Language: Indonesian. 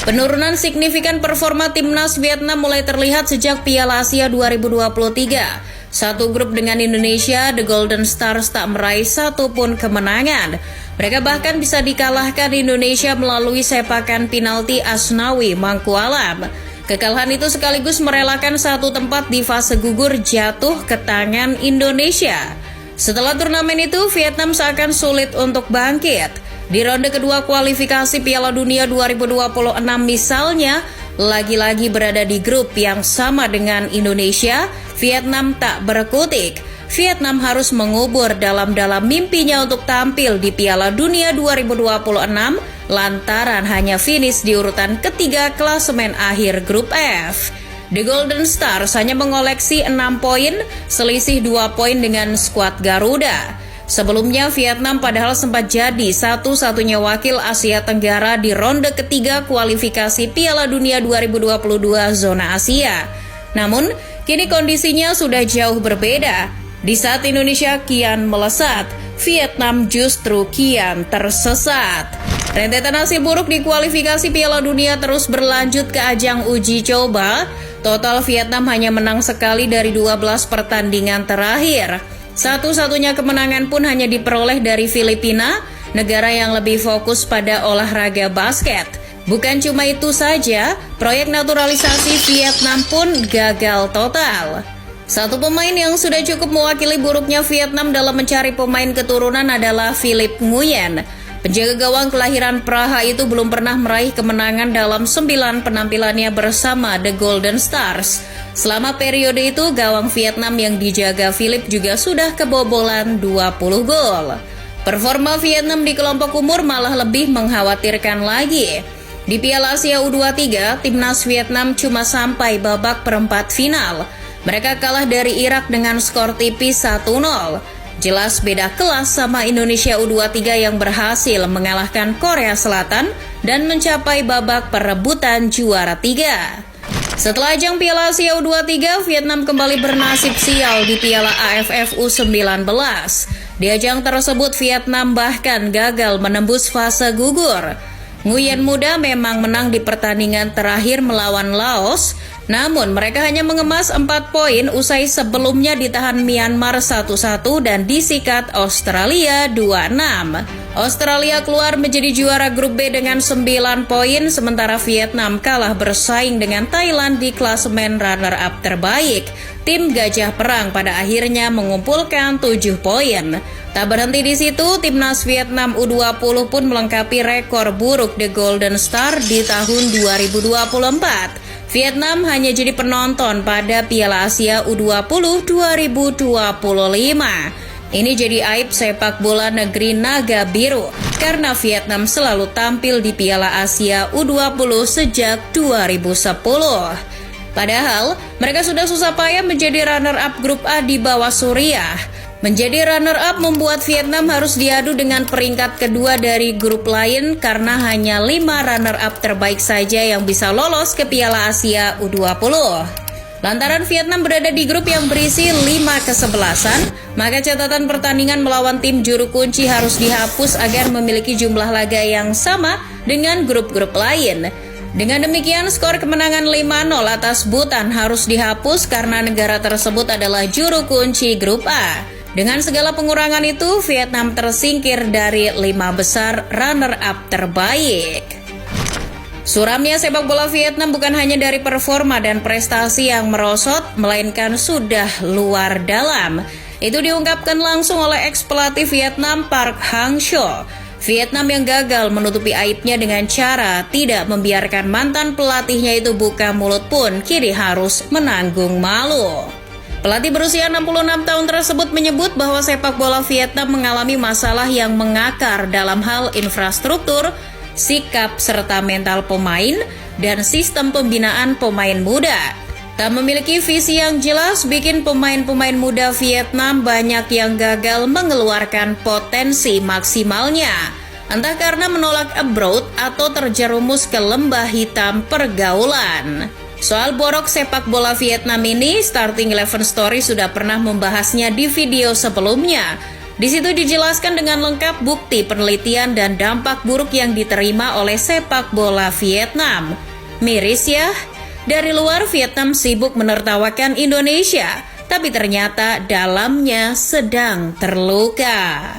Penurunan signifikan performa timnas Vietnam mulai terlihat sejak Piala Asia 2023. Satu grup dengan Indonesia, The Golden Stars tak meraih satupun kemenangan. Mereka bahkan bisa dikalahkan Indonesia melalui sepakan penalti Asnawi Mangkualam. Kekalahan itu sekaligus merelakan satu tempat di fase gugur jatuh ke tangan Indonesia. Setelah turnamen itu, Vietnam seakan sulit untuk bangkit. Di ronde kedua kualifikasi Piala Dunia 2026 misalnya, lagi-lagi berada di grup yang sama dengan Indonesia, Vietnam tak berkutik. Vietnam harus mengubur dalam-dalam mimpinya untuk tampil di Piala Dunia 2026 lantaran hanya finish di urutan ketiga klasemen akhir grup F. The Golden Stars hanya mengoleksi 6 poin, selisih 2 poin dengan skuad Garuda. Sebelumnya Vietnam padahal sempat jadi satu-satunya wakil Asia Tenggara di ronde ketiga kualifikasi Piala Dunia 2022 zona Asia. Namun, kini kondisinya sudah jauh berbeda. Di saat Indonesia kian melesat, Vietnam justru kian tersesat. Rentetan hasil buruk di kualifikasi Piala Dunia terus berlanjut ke ajang uji coba. Total Vietnam hanya menang sekali dari 12 pertandingan terakhir. Satu-satunya kemenangan pun hanya diperoleh dari Filipina, negara yang lebih fokus pada olahraga basket. Bukan cuma itu saja, proyek naturalisasi Vietnam pun gagal total. Satu pemain yang sudah cukup mewakili buruknya Vietnam dalam mencari pemain keturunan adalah Philip Nguyen. Penjaga gawang kelahiran Praha itu belum pernah meraih kemenangan dalam 9 penampilannya bersama The Golden Stars. Selama periode itu, gawang Vietnam yang dijaga Philip juga sudah kebobolan 20 gol. Performa Vietnam di kelompok umur malah lebih mengkhawatirkan lagi. Di Piala Asia U23, timnas Vietnam cuma sampai babak perempat final. Mereka kalah dari Irak dengan skor tipis 1-0. Jelas beda kelas sama Indonesia U23 yang berhasil mengalahkan Korea Selatan dan mencapai babak perebutan juara 3. Setelah ajang Piala Asia U23, Vietnam kembali bernasib sial di Piala AFF U19. Di ajang tersebut, Vietnam bahkan gagal menembus fase gugur. Nguyen muda memang menang di pertandingan terakhir melawan Laos, namun mereka hanya mengemas 4 poin usai sebelumnya ditahan Myanmar 1-1 dan disikat Australia 2-6. Australia keluar menjadi juara grup B dengan 9 poin, sementara Vietnam kalah bersaing dengan Thailand di klasemen runner-up terbaik. Tim Gajah Perang pada akhirnya mengumpulkan 7 poin. Tak berhenti di situ, timnas Vietnam U20 pun melengkapi rekor buruk The Golden Star di tahun 2024. Vietnam hanya jadi penonton pada Piala Asia U20 2025. Ini jadi aib sepak bola negeri Naga Biru, karena Vietnam selalu tampil di Piala Asia U20 sejak 2010. Padahal, mereka sudah susah payah menjadi runner-up grup A di bawah Suriah. Menjadi runner-up membuat Vietnam harus diadu dengan peringkat kedua dari grup lain karena hanya 5 runner-up terbaik saja yang bisa lolos ke Piala Asia U20. Lantaran Vietnam berada di grup yang berisi 5 kesebelasan, maka catatan pertandingan melawan tim juru kunci harus dihapus agar memiliki jumlah laga yang sama dengan grup-grup lain. Dengan demikian, skor kemenangan 5-0 atas Bhutan harus dihapus karena negara tersebut adalah juru kunci grup A. Dengan segala pengurangan itu, Vietnam tersingkir dari 5 besar runner-up terbaik. Suramnya sepak bola Vietnam bukan hanya dari performa dan prestasi yang merosot, melainkan sudah luar dalam. Itu diungkapkan langsung oleh ex-pelatih Vietnam Park Hang-seo. Vietnam yang gagal menutupi aibnya dengan cara tidak membiarkan mantan pelatihnya itu buka mulut pun kini harus menanggung malu. Pelatih berusia 66 tahun tersebut menyebut bahwa sepak bola Vietnam mengalami masalah yang mengakar dalam hal infrastruktur, sikap serta mental pemain, dan sistem pembinaan pemain muda. Tak memiliki visi yang jelas bikin pemain-pemain muda Vietnam banyak yang gagal mengeluarkan potensi maksimalnya. Entah karena menolak abroad atau terjerumus ke lembah hitam pergaulan. Soal borok sepak bola Vietnam ini, Starting 11 Story sudah pernah membahasnya di video sebelumnya. Di situ dijelaskan dengan lengkap bukti penelitian dan dampak buruk yang diterima oleh sepak bola Vietnam. Miris ya, dari luar Vietnam sibuk menertawakan Indonesia, tapi ternyata dalamnya sedang terluka.